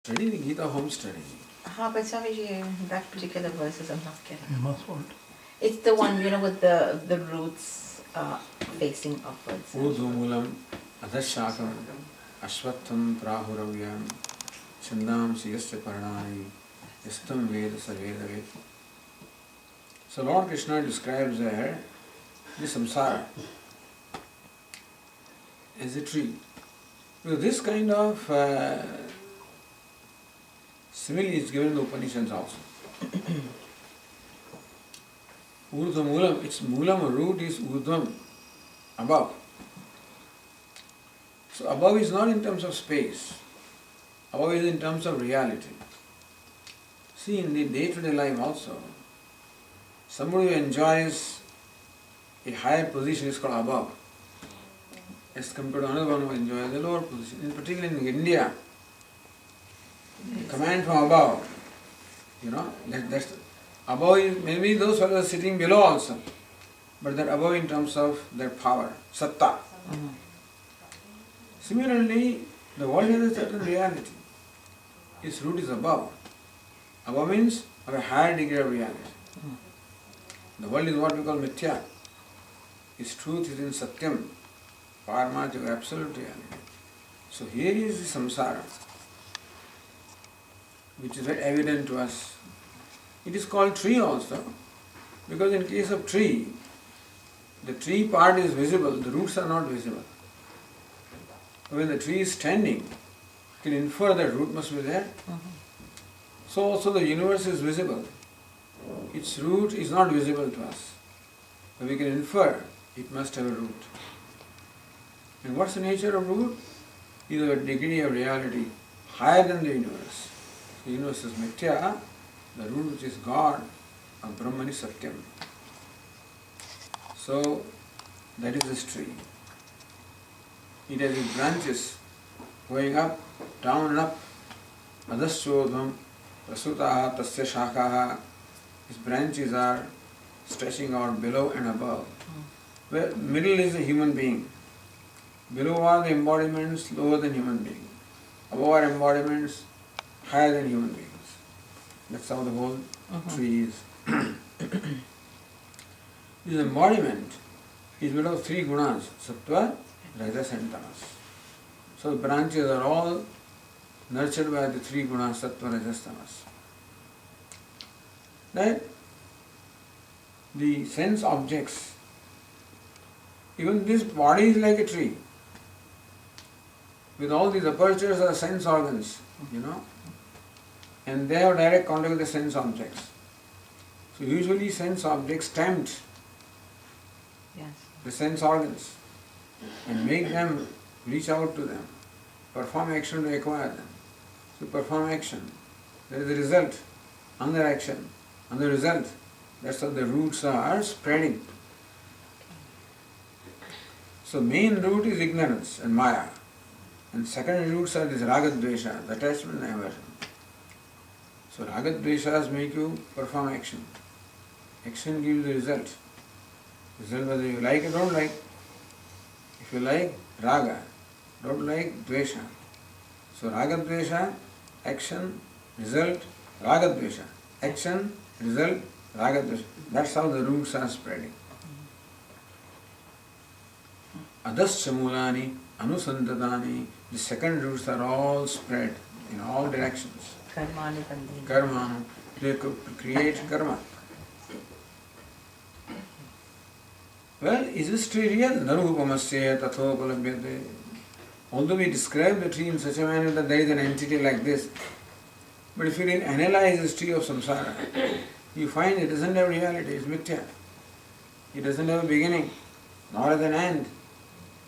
study the Gita home study. But Swamiji, that particular verses I'm not getting. You must what? It's the one, with the roots facing upwards. Udhumulam adhashakam ashvattham prahuravyam chandam siyasya parnani yastam veda sarvedavet. So Lord Krishna describes there the samsara as a tree. Because this kind of simile is given in the Upanishads also. Urdhvamulam, its mulam root is urdhvam, above. So above is not in terms of space, above is in terms of reality. See, in the day-to-day life also, somebody who enjoys a higher position is called above, as compared to another one who enjoys a lower position. In particular in India, command from above, that's above is maybe those who are sitting below also, but they're above in terms of their power, satta. Similarly, the world has a certain reality. Its root is above. Above means of a higher degree of reality. The world is what we call mithya. Its truth is in satyam, paramāthica, absolute reality. So here is the samsara, which is very evident to us. It is called tree also, because in case of tree, the tree part is visible, the roots are not visible. When the tree is standing, you can infer that root must be there. So also the universe is visible. Its root is not visible to us. But we can infer it must have a root. And what's the nature of root? It is a degree of reality higher than the universe. The universe is mithya, the root which is God, or Brahman is Satyam. So that is this tree. It has its branches going up, down and up. Adhaschodham, prasutaha, tasya shakaha. Its branches are stretching out below and above. Where middle is a human being. Below are the embodiments lower than human being. Above are embodiments higher than human beings. That's how the whole tree is. This embodiment is made of three gunas, sattva, rajas and tamas. So the branches are all nurtured by the three gunas, sattva, rajas, tamas. That the sense objects, even this body is like a tree. With all these apertures are sense organs, and they have direct contact with the sense objects. So usually sense objects tempt the sense organs and make them reach out to them, perform action to acquire them. So perform action, there is a result, another action, another result. That's how the roots are spreading. So main root is ignorance and maya. And secondary roots are this raga dvesha, the attachment and aversion. So raga dveshas make you perform action. Action gives the result. Result whether you like or don't like. If you like, raga. Don't like, dvesha. So raga dvesha, action, result, raga dvesha. Action, result, raga dvesha. That's how the roots are spreading. Adhascha mulani, anusandadani, the second roots are all spread in all directions. Karma, they create karma. Well, is this tree real? Narupamasya tathopalabhyate. Although we describe the tree in such a manner that there is an entity like this, but if you really analyze this tree of samsara, you find it doesn't have reality, it's mithya. It doesn't have a beginning, nor has an end.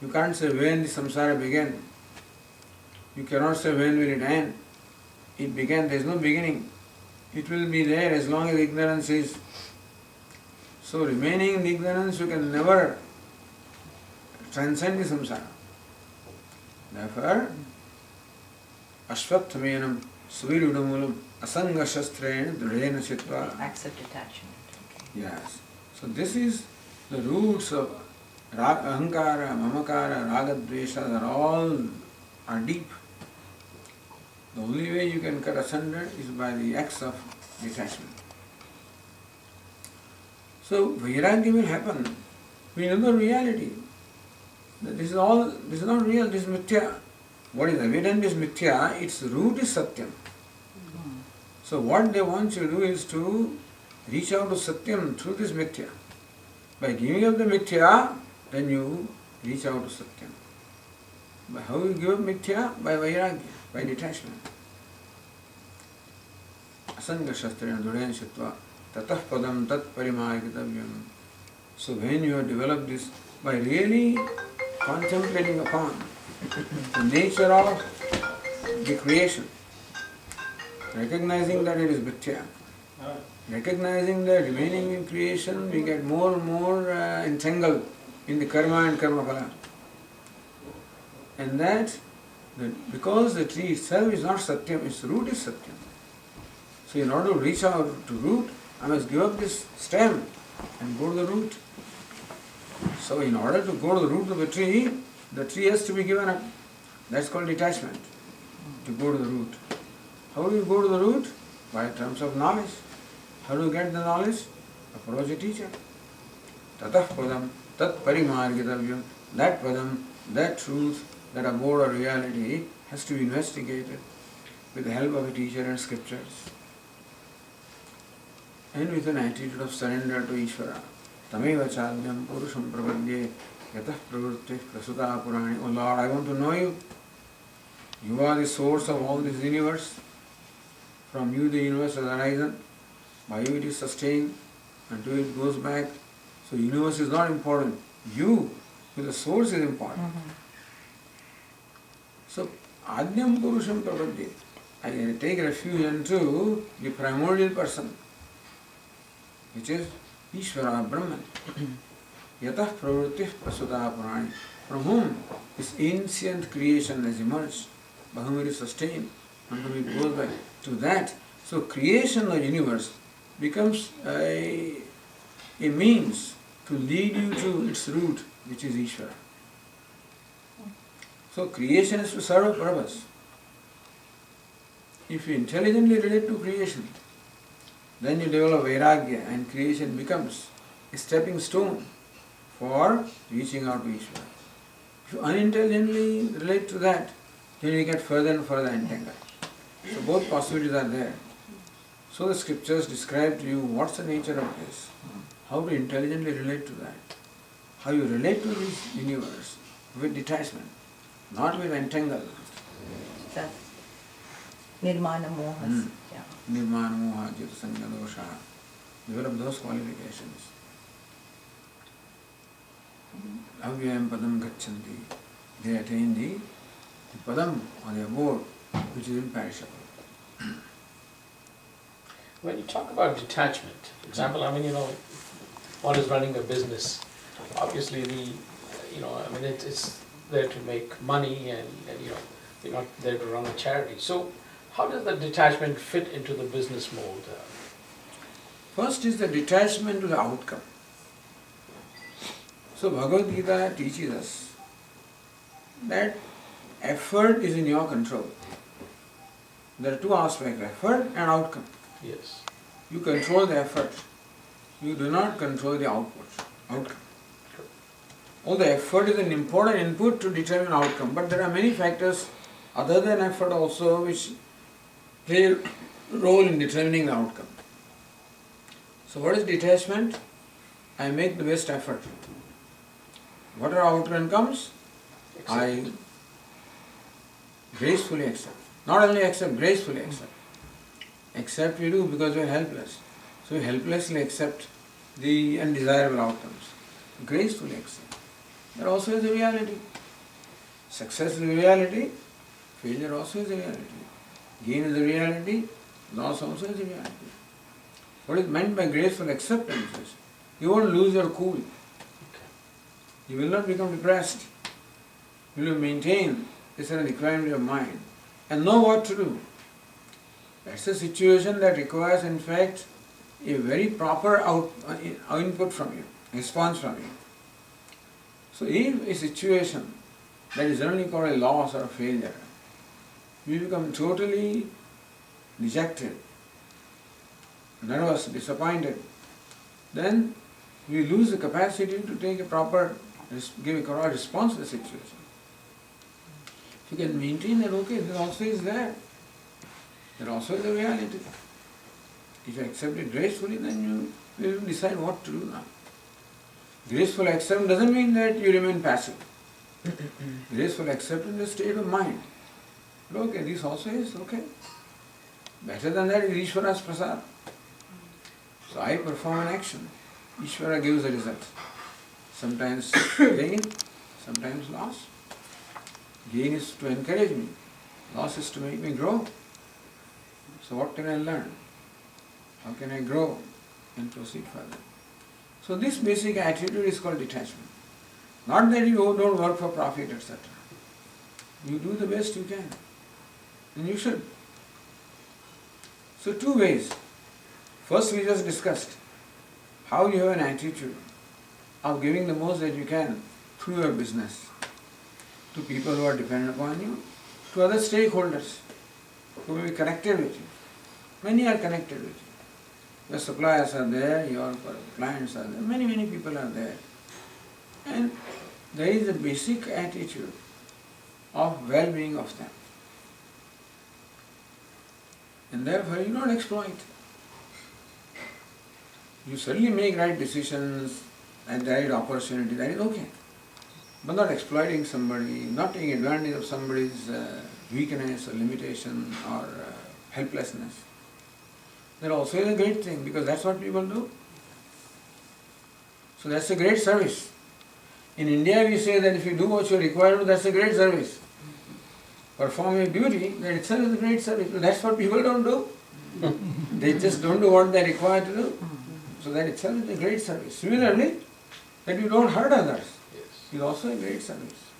You can't say when the samsara began. You cannot say when will it end. It began, there is no beginning. It will be there as long as ignorance is. So remaining in ignorance, you can never transcend the samsara. Therefore, ashvatthamenam suvirudamulam asanga shastrena dridena chitva. Accept attachment. Yes. So this is the roots of ahankara, mamakara, raga, dvesha, are deep. The only way you can cut asunder is by the acts of detachment. So vairagya will happen. We know the reality. That this is not real, this is mithya. What is evident is mithya, its root is satyam. So what they want you to do is to reach out to satyam through this mithya. By giving up the mithya, then you reach out to satyam. By how you give up mithya? By vairagya, by detachment. Asanga shastrena durayan shitva tatah padam tat parimargitavyam. So when you have developed this, by really contemplating upon the nature of the creation, recognizing that it is mithya, recognizing that remaining in creation, we get more and more entangled in the karma and karma phala. And that because the tree itself is not satyam, its root is satyam. So in order to reach out to root, I must give up this stem and go to the root. So in order to go to the root of the tree has to be given up. That's called detachment, to go to the root. How do you go to the root? By terms of knowledge. How do you get the knowledge? Approach a teacher. Tatah padam tat parimargitavyam. That padam, that truth, that abode or reality has to be investigated with the help of a teacher and scriptures. And with an attitude of surrender to Ishvara. Tameva chalyam purusham prapadye yatah pravrutti prasuta purani. Oh Lord, I want to know you. You are the source of all this universe. From you the universe has arisen. By you it is sustained until it goes back. So universe is not important. You, with the source, is important. So Adyam Purusham Prapadye. I take refuge into the primordial person, which is Ishvara Brahman. Yatah pravrutti prasuta purani. From whom this ancient creation has emerged, by whom it is sustained, until it goes back to that. So creation of the universe becomes a means to lead you to its root, which is Ishvara. So creation is to serve a purpose. If you intelligently relate to creation, then you develop vairagya and creation becomes a stepping stone for reaching out to Ishvara. If you unintelligently relate to that, then you get further and further entangled. So both possibilities are there. So the scriptures describe to you what's the nature of this, how to intelligently relate to that, how you relate to this universe with detachment, not with entanglement. That's nirmana mohas. Yeah. Nirmana moha, jita sanya dosha. Develop those qualifications. Avyayam padam gachanti. They attain the padam or the abode which is imperishable. When you talk about detachment, for example, one is running a business. Obviously, it's there to make money, and you're not there to run a charity. So, how does the detachment fit into the business mold? First is the detachment to the outcome. So Bhagavad Gita teaches us that effort is in your control. There are two aspects, effort and outcome. Yes. You control the effort. You do not control the outcome. Although effort is an important input to determine outcome, but there are many factors other than effort also which play a role in determining the outcome. So what is detachment? I make the best effort. Whatever outcome comes, I gracefully accept. Not only accept, gracefully accept. Accept we do because we are helpless. So we helplessly accept the undesirable outcomes. Gracefully accept. That also is a reality. Success is a reality, failure also is a reality. Gain is a reality, loss also is a reality. What is meant by graceful acceptance is you won't lose your cool. You will not become depressed. You will maintain a certain equanimity of mind and know what to do. That's a situation that requires, in fact, a very proper input from you, response from you. So if a situation that is generally called a loss or a failure we become totally dejected, nervous, disappointed, then we lose the capacity to take a proper, give a correct response to the situation. If you can maintain that, okay, this also is there. That also is a reality. If you accept it gracefully, then you will decide what to do now. Graceful acceptance doesn't mean that you remain passive. Graceful acceptance is a state of mind. Okay, this also is okay. Better than that is Ishvara's prasad. So I perform an action. Ishvara gives the result. Sometimes gain, sometimes loss. Gain is to encourage me. Loss is to make me grow. So what can I learn? How can I grow and proceed further? So this basic attitude is called detachment. Not that you don't work for profit, etc. You do the best you can. And you should. So two ways. First we just discussed how you have an attitude of giving the most that you can through your business to people who are dependent upon you, to other stakeholders who will be connected with you. Many are connected with you. Your suppliers are there, your clients are there, many people are there. And there is a basic attitude of well-being of them. And therefore you don't exploit. You certainly make right decisions and the right opportunity, that is okay. But not exploiting somebody, not taking advantage of somebody's weakness or limitation or helplessness. That also is a great thing because that's what people do. So that's a great service. In India we say that if you do what you are required to, that's a great service. Perform your duty, that itself is a great service. But that's what people don't do. They just don't do what they are required to do. So that itself is a great service. Similarly, that you don't hurt others is also a great service.